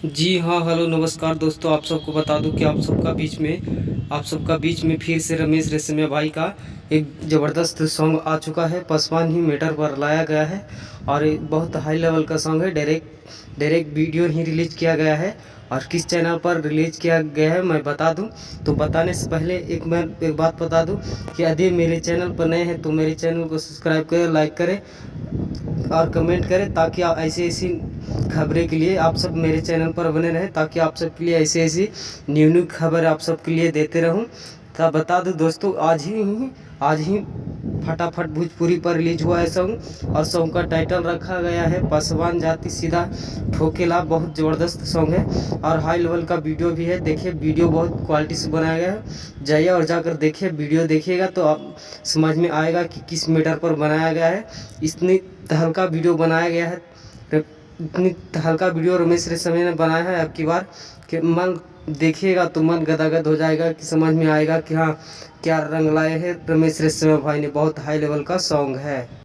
जी हाँ, हेलो नमस्कार दोस्तों। आप सबको बता दूं कि आप सबका बीच में फिर से रमेश रेशमिया भाई का एक ज़बरदस्त सॉन्ग आ चुका है। पसवान ही मैटर पर लाया गया है और एक बहुत हाई लेवल का सॉन्ग है। डायरेक्ट वीडियो ही रिलीज किया गया है और किस चैनल पर रिलीज किया गया है मैं बता दूं। तो बताने से पहले एक बात बता दूं कि यदि मेरे चैनल पर नए हैं तो मेरे चैनल को सब्सक्राइब करें, लाइक करें और कमेंट करें, ताकि आप ऐसी ऐसी खबरें के लिए आप सब मेरे चैनल पर बने रहें, ताकि आप सब के लिए ऐसी ऐसी न्यू खबर आप सब के लिए देते रहूं। तो बता दूं दोस्तों, आज ही फटाफट भोजपुरी पर रिलीज हुआ है सॉन्ग और सॉन्ग का टाइटल रखा गया है पसवान जाति सीधा ठोकेला। बहुत ज़बरदस्त सॉन्ग है और हाई लेवल का वीडियो भी है। देखिए, वीडियो बहुत क्वालिटी से बनाया गया है। जाइए और जाकर देखिए, वीडियो देखिएगा तो आप समझ में आएगा कि किस मैटर पर बनाया गया है। इतनी हल्का वीडियो बनाया गया है, इतनी हल्का वीडियो रमेश रेशमिया ने बनाया है अब की बार कि मन देखिएगा तो मन गदगद हो जाएगा, कि समझ में आएगा कि हाँ, क्या रंग लाए हैं रमेश रेशमिया भाई ने। बहुत हाई लेवल का सॉन्ग है।